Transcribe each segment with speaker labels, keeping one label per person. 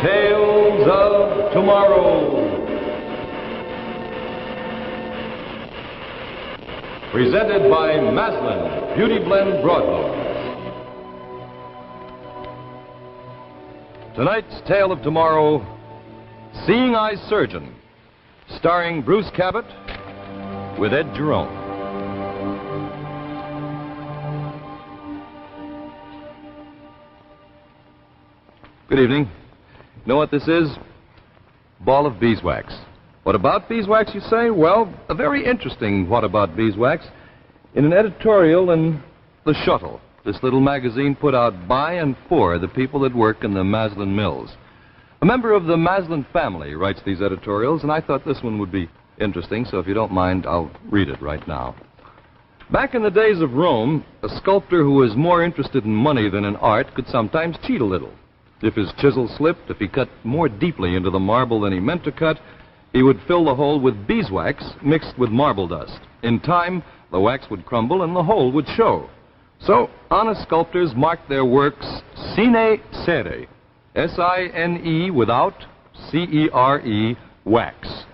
Speaker 1: Tales of Tomorrow. Presented by Maslin Beauty Blend Broadloads. Tonight's Tale of Tomorrow, Seeing Eye Surgeon, starring Bruce Cabot with Ed Jerome. Good evening. You know what this is? Ball of beeswax. What about beeswax, you say? Well, a very interesting what about beeswax in an editorial in The Shuttle, this little magazine put out by and for the people that work in the Maslin mills. A member of the Maslin family writes these editorials, and I thought this one would be interesting, so if you don't mind, I'll read it right now. Back in the days of Rome, a sculptor who was more interested in money than in art could sometimes cheat a little. If his chisel slipped, if he cut more deeply into the marble than he meant to cut, he would fill the hole with beeswax mixed with marble dust. In time, the wax would crumble and the hole would show. So, honest sculptors marked their works sine cere, S-I-N-E without C-E-R-E, wax.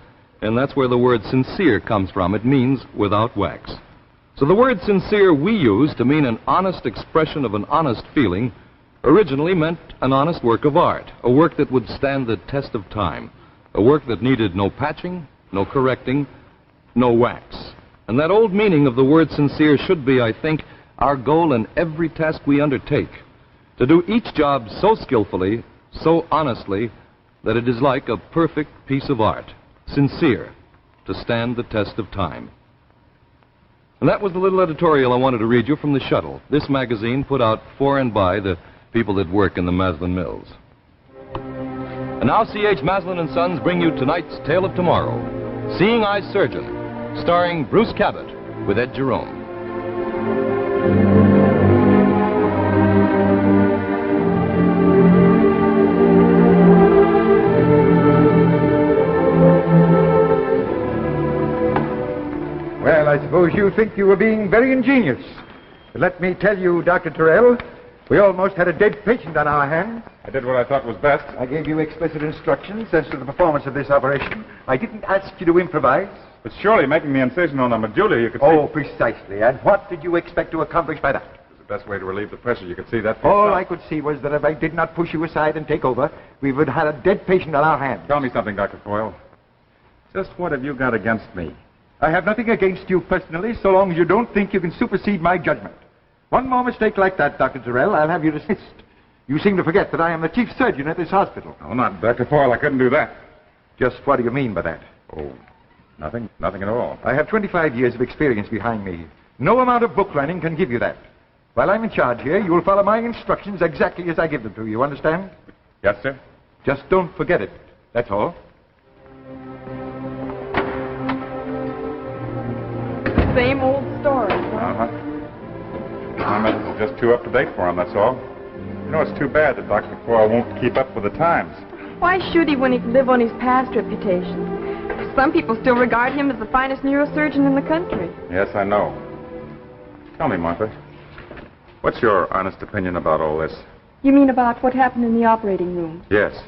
Speaker 1: And that's where the word sincere comes from. It means without wax. So the word sincere we use to mean an honest expression of an honest feeling originally meant an honest work of art, a work that would stand the test of time, a work that needed no patching, no correcting, no wax. And that old meaning of the word sincere should be, I think, our goal in every task we undertake, to do each job so skillfully, so honestly, that it is like a perfect piece of art, sincere, to stand the test of time. And that was the little editorial I wanted to read you from The Shuttle, this magazine put out for and by the people that work in the Maslin mills. And now C.H. Maslin & Sons bring you tonight's Tale of Tomorrow, Seeing Eye Surgeon, starring Bruce Cabot with Ed Jerome.
Speaker 2: Well, I suppose you think you were being very ingenious. But let me tell you, Dr. Terrell, we almost had a dead patient on our hands.
Speaker 3: I did what I thought was best.
Speaker 2: I gave you explicit instructions as to the performance of this operation. I didn't ask you to improvise.
Speaker 3: But surely making the incision on the medulla, you could see...
Speaker 2: Oh, precisely. And what did you expect to accomplish by that?
Speaker 3: It was the best way to relieve the pressure. You could see that.
Speaker 2: All I could see was that if I did not push you aside and take over, we would have had a dead patient on our hands.
Speaker 3: Tell me something, Dr. Foyle. Just what have you got against me?
Speaker 2: I have nothing against you personally, so long as you don't think you can supersede my judgment. One more mistake like that, Dr. Terrell, I'll have you dismissed. You seem to forget that I am the chief surgeon at this hospital.
Speaker 3: Oh, not Dr. Foyle. I couldn't do that.
Speaker 2: Just what do you mean by that?
Speaker 3: Oh, nothing. Nothing at all.
Speaker 2: I have 25 years of experience behind me. No amount of book learning can give you that. While I'm in charge here, you will follow my instructions exactly as I give them to you. Understand?
Speaker 3: Yes, sir.
Speaker 2: Just don't forget it. That's all.
Speaker 4: Same old story, huh?
Speaker 3: Uh-huh. My methods are just too up to date for him, that's all. You know, it's too bad that Dr. Foyle won't keep up with the times.
Speaker 4: Why should he when he can live on his past reputation? Some people still regard him as the finest neurosurgeon in the country.
Speaker 3: Yes, I know. Tell me, Martha, what's your honest opinion about all this?
Speaker 4: You mean about what happened in the operating room?
Speaker 3: Yes.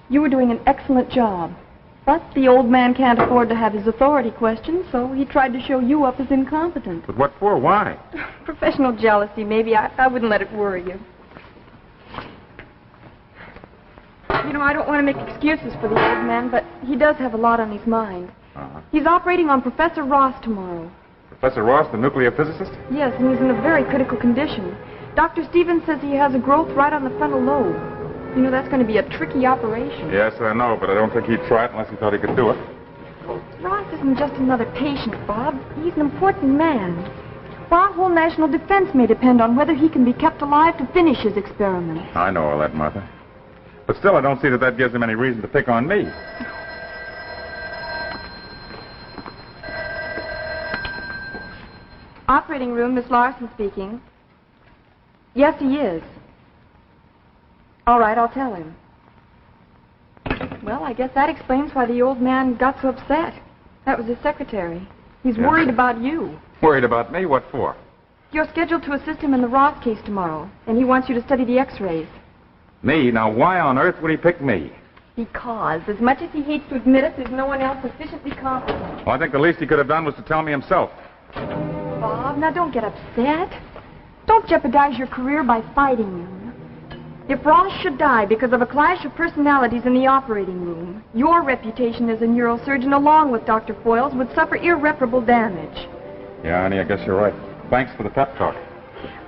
Speaker 4: You were doing an excellent job. But the old man can't afford to have his authority questioned, so he tried to show you up as incompetent.
Speaker 3: But what for? Why?
Speaker 4: Professional jealousy, maybe. I wouldn't let it worry you. You know, I don't want to make excuses for the old man, but he does have a lot on his mind.
Speaker 3: Uh-huh.
Speaker 4: He's operating on Professor Ross tomorrow.
Speaker 3: Professor Ross, the nuclear physicist?
Speaker 4: Yes, and he's in a very critical condition. Dr. Stevens says he has a growth right on the frontal lobe. You know, that's going to be a tricky operation.
Speaker 3: Yes, I know, but I don't think he'd try it unless he thought he could do it.
Speaker 4: Ross isn't just another patient, Bob. He's an important man. Our whole national defense may depend on whether he can be kept alive to finish his experiment.
Speaker 3: I know all that, Martha. But still, I don't see that gives him any reason to pick on me.
Speaker 4: Operating room, Miss Larson speaking. Yes, he is. All right, I'll tell him. Well, I guess that explains why the old man got so upset. That was his secretary. He's worried about you.
Speaker 3: Worried about me? What for?
Speaker 4: You're scheduled to assist him in the Ross case tomorrow, and he wants you to study the x-rays.
Speaker 3: Me? Now, why on earth would he pick me?
Speaker 4: Because, as much as he hates to admit it, there's no one else sufficiently competent.
Speaker 3: Well, I think the least he could have done was to tell me himself.
Speaker 4: Bob, now don't get upset. Don't jeopardize your career by fighting him. If Ross should die because of a clash of personalities in the operating room, your reputation as a neurosurgeon, along with Dr. Foyle's, would suffer irreparable damage.
Speaker 3: Yeah, honey, I guess you're right. Thanks for the pep talk.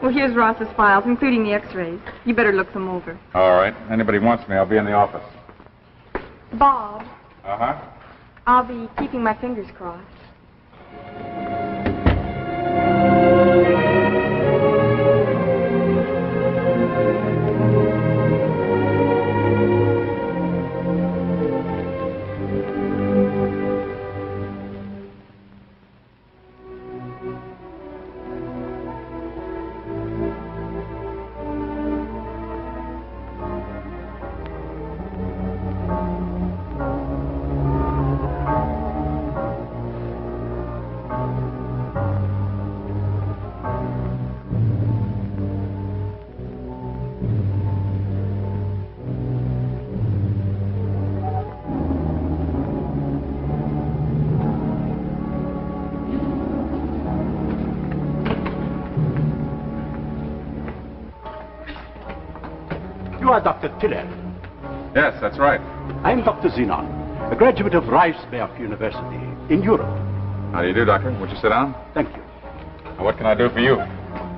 Speaker 4: Well, here's Ross's files, including the x-rays. You better look them over.
Speaker 3: All right. Anybody wants me, I'll be in the office.
Speaker 4: Bob.
Speaker 3: Uh-huh.
Speaker 4: I'll be keeping my fingers crossed.
Speaker 5: You are Dr. Tiller.
Speaker 3: Yes, that's right.
Speaker 5: I am Dr. Zenon, a graduate of Rijsberg University in Europe.
Speaker 3: How do you do, Doctor? Would you sit down?
Speaker 5: Thank you.
Speaker 3: Now, what can I do for you?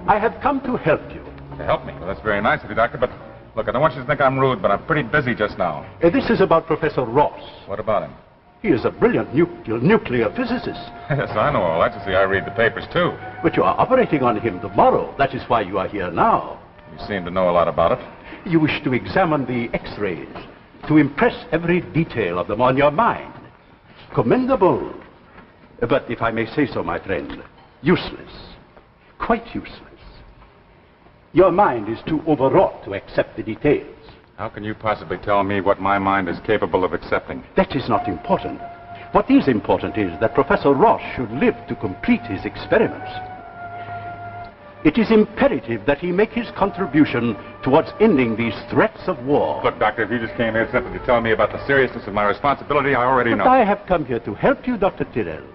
Speaker 5: I have come to help you.
Speaker 3: To help me? Well, that's very nice of you, Doctor, but look, I don't want you to think I'm rude, but I'm pretty busy just now.
Speaker 5: This is about Professor Ross.
Speaker 3: What about him?
Speaker 5: He is a brilliant nuclear physicist.
Speaker 3: Yes, I know all that. You see, I read the papers, too.
Speaker 5: But you are operating on him tomorrow. That is why you are here now.
Speaker 3: You seem to know a lot about it.
Speaker 5: You wish to examine the x-rays, to impress every detail of them on your mind. Commendable. But if I may say so, my friend, useless. Quite useless. Your mind is too overwrought to accept the details.
Speaker 3: How can you possibly tell me what my mind is capable of accepting?
Speaker 5: That is not important. What is important is that Professor Ross should live to complete his experiments. It is imperative that he make his contribution towards ending these threats of war.
Speaker 3: Look, Doctor, if you just came here simply to tell me about the seriousness of my responsibility, I already know.
Speaker 5: But I have come here to help you, Dr. Tyrrell,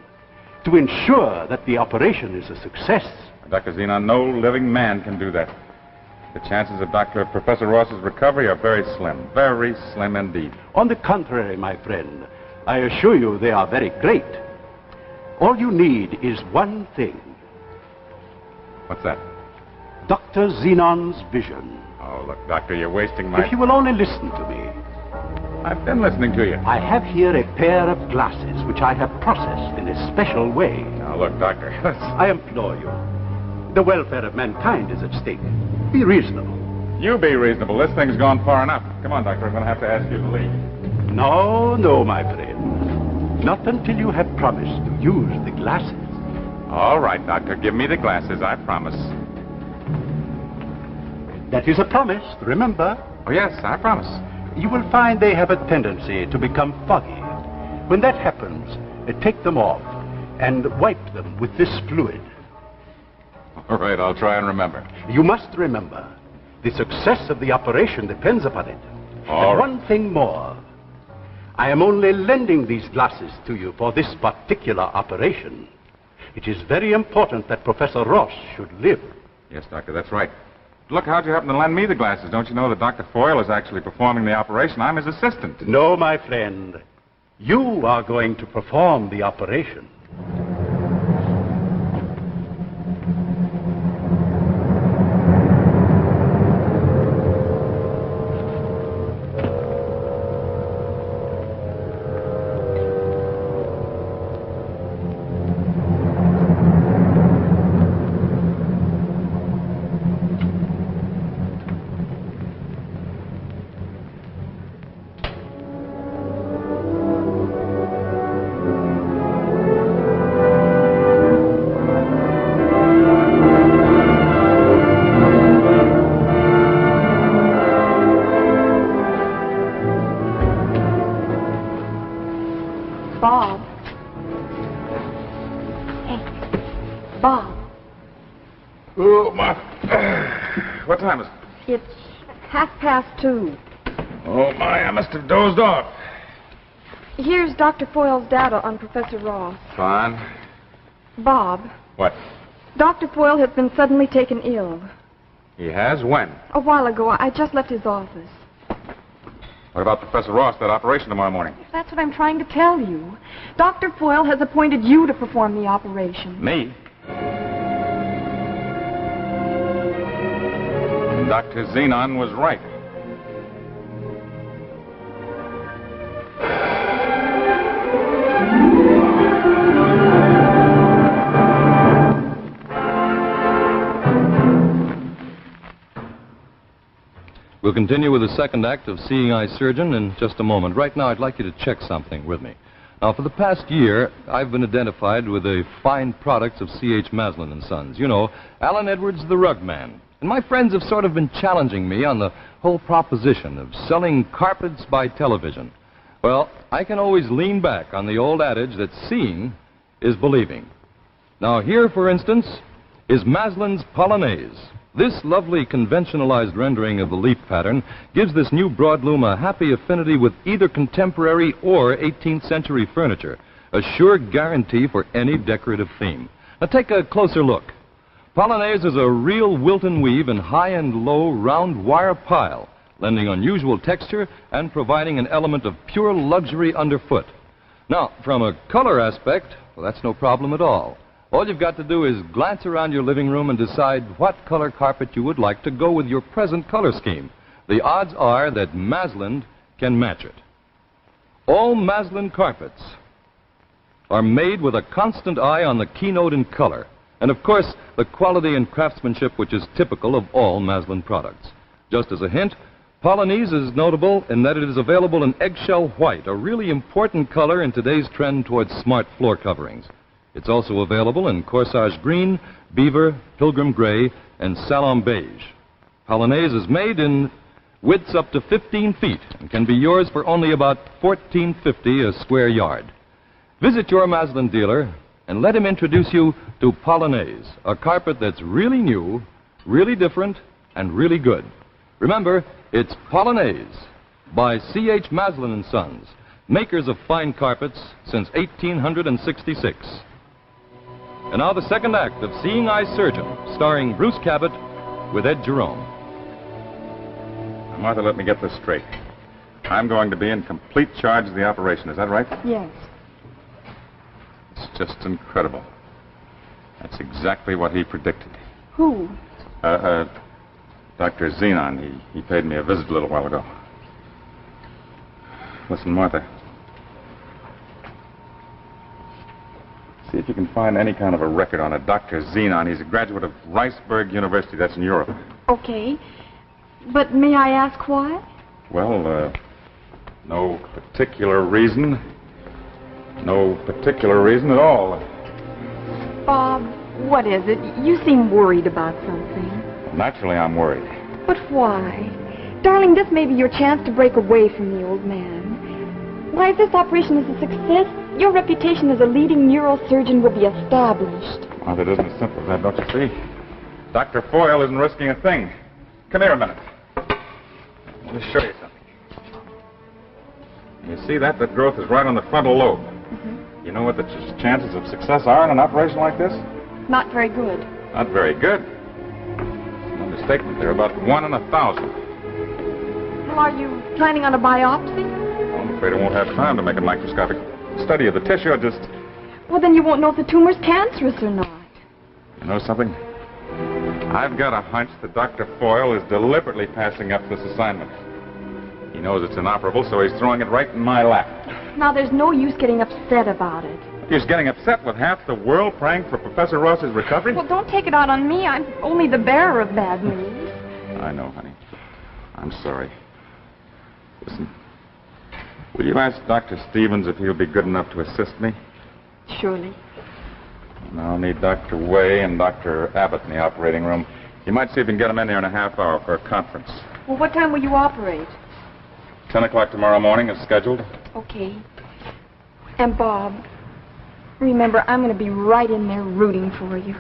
Speaker 5: to ensure that the operation is a success.
Speaker 3: Dr. Zenon, no living man can do that. The chances of Professor Ross's recovery are very slim indeed.
Speaker 5: On the contrary, my friend, I assure you they are very great. All you need is one thing.
Speaker 3: What's that?
Speaker 5: Dr. Zenon's vision.
Speaker 3: Oh, look, Doctor, you're wasting my...
Speaker 5: If you will only listen to me.
Speaker 3: I've been listening to you.
Speaker 5: I have here a pair of glasses which I have processed in a special way.
Speaker 3: Now, look, Doctor,
Speaker 5: I implore you. The welfare of mankind is at stake. Be reasonable.
Speaker 3: You be reasonable. This thing's gone far enough. Come on, Doctor, I'm going to have to ask you to leave.
Speaker 5: No, my friend. Not until you have promised to use the glasses.
Speaker 3: All right, Doctor, give me the glasses, I promise.
Speaker 5: That is a promise, remember?
Speaker 3: Oh, yes, I promise.
Speaker 5: You will find they have a tendency to become foggy. When that happens, take them off and wipe them with this fluid.
Speaker 3: All right, I'll try and remember.
Speaker 5: You must remember, the success of the operation depends upon it.
Speaker 3: All right.
Speaker 5: One thing more. I am only lending these glasses to you for this particular operation. It is very important that Professor Ross should live.
Speaker 3: Yes, Doctor, that's right. Look, how'd you happen to lend me the glasses? Don't you know that Dr. Foyle is actually performing the operation? I'm his assistant.
Speaker 5: No, my friend. You are going to perform the operation.
Speaker 4: Bob. Hey, Bob.
Speaker 3: Oh, my... What time is it?
Speaker 4: It's 2:30.
Speaker 3: Oh, my, I must have dozed off.
Speaker 4: Here's Dr. Foyle's data on Professor Ross.
Speaker 3: Fine.
Speaker 4: Bob,
Speaker 3: What?
Speaker 4: Dr. Foyle has been suddenly taken ill.
Speaker 3: He has? When?
Speaker 4: A while ago. I just left his office.
Speaker 3: What about Professor Ross, that operation tomorrow morning?
Speaker 4: That's what I'm trying to tell you. Dr. Foyle has appointed you to perform the operation.
Speaker 3: Me? And Dr. Xenon was right.
Speaker 1: We'll continue with the second act of Seeing Eye Surgeon in just a moment. Right now, I'd like you to check something with me. Now, for the past year, I've been identified with the fine products of C.H. Maslin & Sons. You know, Alan Edwards, the rug man. And my friends have sort of been challenging me on the whole proposition of selling carpets by television. Well, I can always lean back on the old adage that seeing is believing. Now, here, for instance, is Maslin's Polonaise. This lovely conventionalized rendering of the leaf pattern gives this new broadloom a happy affinity with either contemporary or 18th century furniture, a sure guarantee for any decorative theme. Now take a closer look. Polonaise is a real Wilton weave in high and low round wire pile, lending unusual texture and providing an element of pure luxury underfoot. Now, from a color aspect, well, that's no problem at all. All you've got to do is glance around your living room and decide what color carpet you would like to go with your present color scheme. The odds are that Maslin can match it. All Maslin carpets are made with a constant eye on the keynote in color, and of course, the quality and craftsmanship which is typical of all Maslin products. Just as a hint, Polonaise is notable in that it is available in eggshell white, a really important color in today's trend towards smart floor coverings. It's also available in corsage green, beaver, pilgrim gray, and salon beige. Polonaise is made in widths up to 15 feet and can be yours for only about $14.50 a square yard. Visit your Maslin dealer and let him introduce you to Polonaise, a carpet that's really new, really different, and really good. Remember, it's Polonaise by C.H. Maslin & Sons, makers of fine carpets since 1866. And now the second act of Seeing Eye Surgeon, starring Bruce Cabot with Ed Jerome.
Speaker 3: Now, Martha, let me get this straight. I'm going to be in complete charge of the operation. Is that right?
Speaker 4: Yes.
Speaker 3: It's just incredible. That's exactly what he predicted.
Speaker 4: Who?
Speaker 3: Dr. Xenon. He paid me a visit a little while ago. Listen, Martha. See if you can find any kind of a record on a Dr. Xenon. He's a graduate of Riceburg University. That's in Europe.
Speaker 4: Okay. But may I ask why?
Speaker 3: Well, no particular reason. No particular reason at all.
Speaker 4: Bob, what is it? You seem worried about something.
Speaker 3: Well, naturally, I'm worried.
Speaker 4: But why? Darling, this may be your chance to break away from the old man. Why, if this operation is a success, your reputation as a leading neurosurgeon will be established.
Speaker 3: Well, it isn't as simple as that, don't you see? Dr. Foyle isn't risking a thing. Come here a minute. Let me show you something. You see that? That growth is right on the frontal lobe. Mm-hmm. You know what the chances of success are in an operation like this?
Speaker 4: Not very good.
Speaker 3: Not very good. It's an understatement. They're about 1 in 1,000.
Speaker 4: Well, are you planning on a biopsy?
Speaker 3: I'm afraid I won't have time to make a microscopic study of the tissue.
Speaker 4: Well, then you won't know if the tumor's cancerous or not.
Speaker 3: You know something? I've got a hunch that Dr. Foyle is deliberately passing up this assignment. He knows it's inoperable, so he's throwing it right in my lap.
Speaker 4: Now, there's no use getting upset about it.
Speaker 3: He's getting upset with half the world praying for Professor Ross's recovery?
Speaker 4: Well, don't take it out on me. I'm only the bearer of bad news.
Speaker 3: I know, honey. I'm sorry. Listen, will you ask Dr. Stevens if he'll be good enough to assist me?
Speaker 4: Surely.
Speaker 3: Now, I'll need Dr. Way and Dr. Abbott in the operating room. You might see if you can get them in there in a half hour for a conference.
Speaker 4: Well, what time will you operate?
Speaker 3: 10 o'clock tomorrow morning is scheduled.
Speaker 4: Okay. And Bob, remember, I'm going to be right in there rooting for you.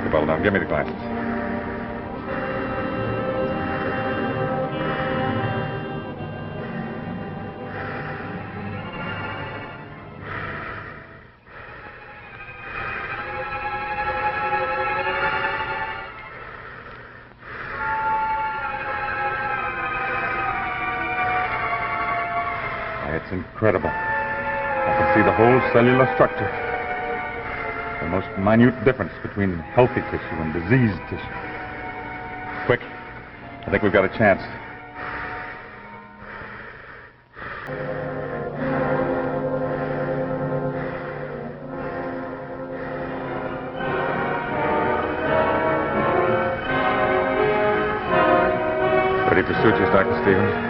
Speaker 3: the bottle. Now, give me the glasses. It's incredible. I can see the whole cellular structure. The most minute difference between healthy tissue and diseased tissue. Quick. I think we've got a chance. Ready for sutures, Dr. Stevens?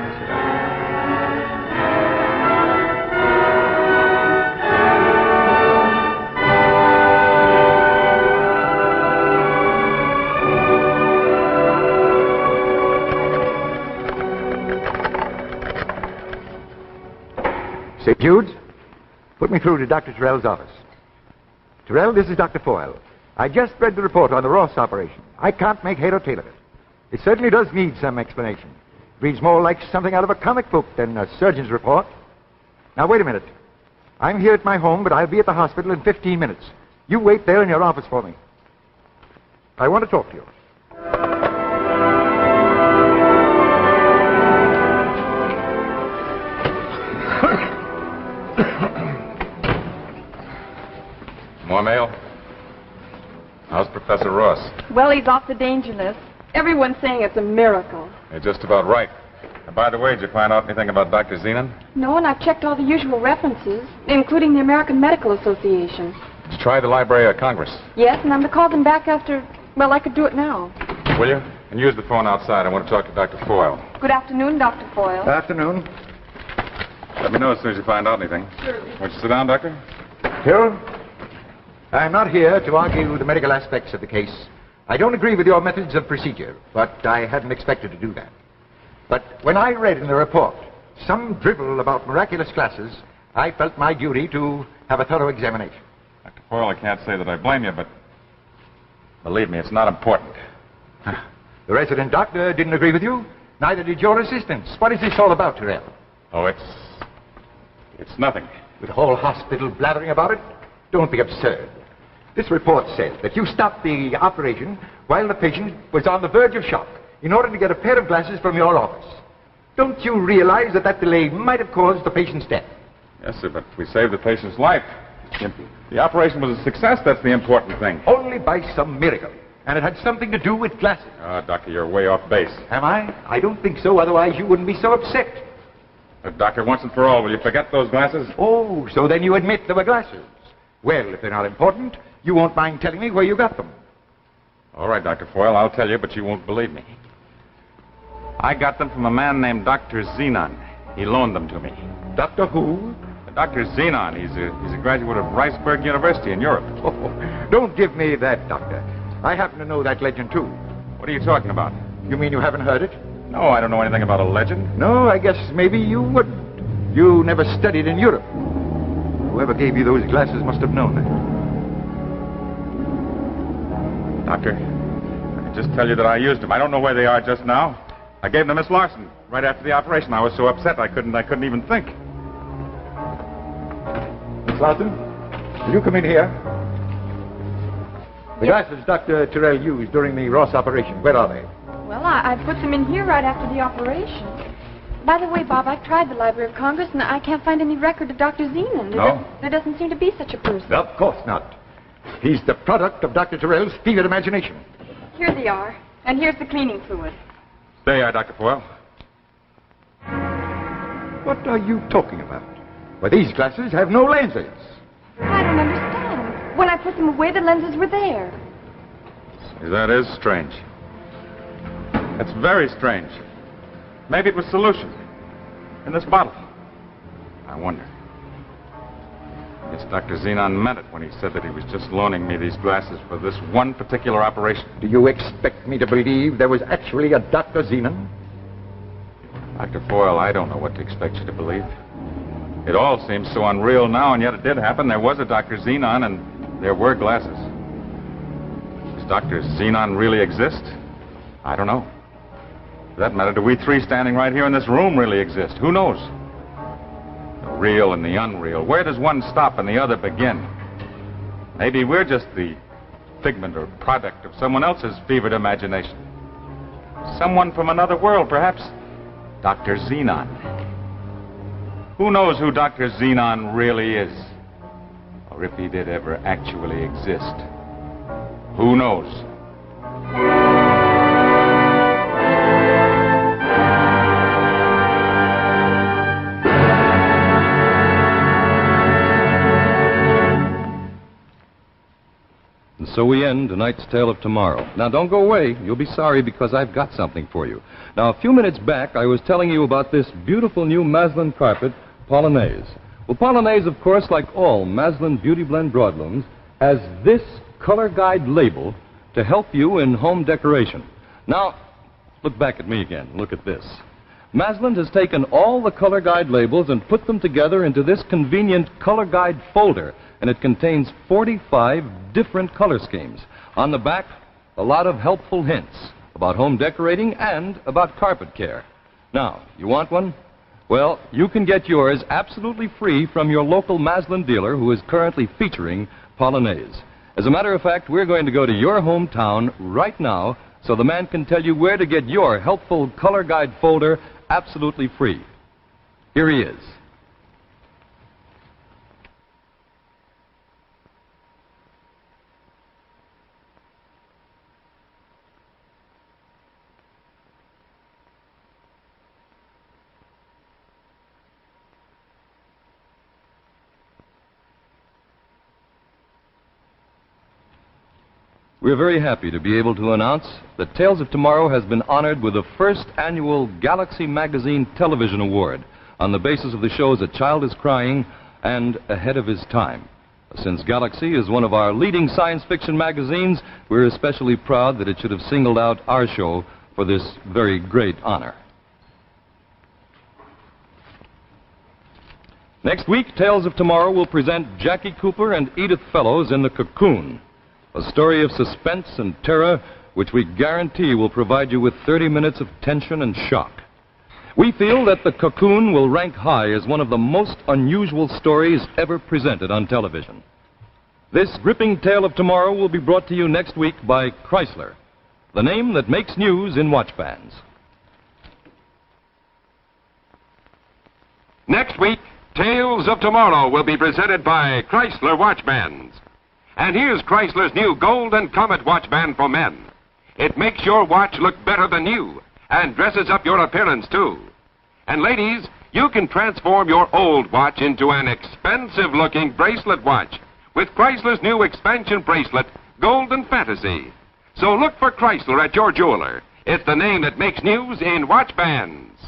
Speaker 2: St. Jude's, put me through to Dr. Terrell's office. Terrell, this is Dr. Foyle. I just read the report on the Ross operation. I can't make head or tail of it. It certainly does need some explanation. It reads more like something out of a comic book than a surgeon's report. Now, wait a minute. I'm here at my home, but I'll be at the hospital in 15 minutes. You wait there in your office for me. I want to talk to you.
Speaker 3: More mail? How's Professor Ross?
Speaker 4: Well, he's off the danger list. Everyone's saying it's a miracle.
Speaker 3: You're just about right. And by the way, did you find out anything about Dr. Zenon?
Speaker 4: No, and I've checked all the usual references, including the American Medical Association.
Speaker 3: Did you try the Library of Congress?
Speaker 4: Yes, and I'm to call them back after... Well, I could do it now.
Speaker 3: Will you? And use the phone outside. I want to talk to Dr. Foyle.
Speaker 4: Good afternoon, Dr. Foyle.
Speaker 2: Good afternoon.
Speaker 3: Let me know as soon as you find out anything.
Speaker 4: Sure.
Speaker 3: Won't you sit down, Doctor?
Speaker 2: Hill, I'm not here to argue the medical aspects of the case. I don't agree with your methods of procedure, but I hadn't expected to do that. But when I read in the report some drivel about miraculous glasses, I felt my duty to have a thorough examination.
Speaker 3: Dr. Foyle, I can't say that I blame you, but believe me, it's not important.
Speaker 2: The resident doctor didn't agree with you. Neither did your assistants. What is this all about, Terrell?
Speaker 3: Oh, it's nothing.
Speaker 2: With the whole hospital blathering about it? Don't be absurd. This report says that you stopped the operation while the patient was on the verge of shock in order to get a pair of glasses from your office. Don't you realize that that delay might have caused the patient's death?
Speaker 3: Yes, sir, but we saved the patient's life. The operation was a success. That's the important thing.
Speaker 2: Only by some miracle. And it had something to do with glasses.
Speaker 3: Doctor, you're way off base.
Speaker 2: Am I? I don't think so. Otherwise, you wouldn't be so upset.
Speaker 3: But, Doctor, once and for all, will you forget those glasses?
Speaker 2: Oh, so then you admit there were glasses. Well, if they're not important, you won't mind telling me where you got them.
Speaker 3: All right, Dr. Foyle, I'll tell you, but you won't believe me. I got them from a man named Dr. Zenon. He loaned them to me.
Speaker 2: Doctor who?
Speaker 3: Dr. Zenon. He's a graduate of Riceburg University in Europe.
Speaker 2: Oh, don't give me that, Doctor. I happen to know that legend, too.
Speaker 3: What are you talking about?
Speaker 2: You mean you haven't heard it?
Speaker 3: No, I don't know anything about a legend.
Speaker 2: No, I guess maybe you wouldn't. You never studied in Europe. Whoever gave you those glasses must have known that.
Speaker 3: Doctor, I can just tell you that I used them. I don't know where they are just now. I gave them to Miss Larson right after the operation. I was so upset I couldn't even think.
Speaker 2: Miss Larson, will you come in here? The glasses Dr. Terrell used during the Ross operation, where are they?
Speaker 4: Well, I put them in here right after the operation. By the way, Bob, I tried the Library of Congress, and I can't find any record of Dr. Zenon.
Speaker 3: No?
Speaker 4: There doesn't seem to be such a person.
Speaker 2: Of course not. He's the product of Dr. Terrell's fevered imagination.
Speaker 4: Here they are. And here's the cleaning fluid.
Speaker 3: There you are, Dr. Foyle.
Speaker 2: What are you talking about? Why, these glasses have no lenses.
Speaker 4: I don't understand. When I put them away, the lenses were there.
Speaker 3: See, that is strange. That's very strange. Maybe it was solution in this bottle. I wonder. Yes, Dr. Zenon meant it when he said that he was just loaning me these glasses for this one particular operation.
Speaker 2: Do you expect me to believe there was actually a Dr. Zenon?
Speaker 3: Dr. Foyle, I don't know what to expect you to believe. It all seems so unreal now, and yet it did happen. There was a Dr. Zenon, and there were glasses. Just Dr. Xenon really exist? I don't know. For that matter, do we three standing right here in this room really exist? Who knows? The real and the unreal. Where does one stop and the other begin? Maybe we're just the figment or product of someone else's fevered imagination. Someone from another world, perhaps. Dr. Xenon. Who knows who Dr. Xenon really is? Or if he did ever actually exist. Who knows?
Speaker 1: And so we end tonight's Tale of Tomorrow. Now, don't go away. You'll be sorry because I've got something for you. Now, a few minutes back, I was telling you about this beautiful new Maslin carpet, Polonaise. Well, Polonaise, of course, like all Maslin Beauty Blend broadlooms, has this color guide label to help you in home decoration. Now, look back at me again. Look at this. Maslin has taken all the color guide labels and put them together into this convenient color guide folder, and it contains 45 different color schemes. On the back, a lot of helpful hints about home decorating and about carpet care. Now, you want one? Well, you can get yours absolutely free from your local Maslin dealer who is currently featuring Polonaise. As a matter of fact, we're going to go to your hometown right now so the man can tell you where to get your helpful color guide folder absolutely free. Here he is. We're very happy to be able to announce that Tales of Tomorrow has been honored with the first annual Galaxy Magazine Television Award on the basis of the shows A Child is Crying and Ahead of His Time. Since Galaxy is one of our leading science fiction magazines, we're especially proud that it should have singled out our show for this very great honor. Next week, Tales of Tomorrow will present Jackie Cooper and Edith Fellows in The Cocoon, a story of suspense and terror which we guarantee will provide you with 30 minutes of tension and shock. We feel that The Cocoon will rank high as one of the most unusual stories ever presented on television. This gripping Tale of Tomorrow will be brought to you next week by Chrysler, the name that makes news in watch bands.
Speaker 6: Next week, Tales of Tomorrow will be presented by Chrysler Watch Bands. And here's Chrysler's new Golden Comet watch band for men. It makes your watch look better than new and dresses up your appearance, too. And ladies, you can transform your old watch into an expensive-looking bracelet watch with Chrysler's new expansion bracelet, Golden Fantasy. So look for Chrysler at your jeweler. It's the name that makes news in watch bands.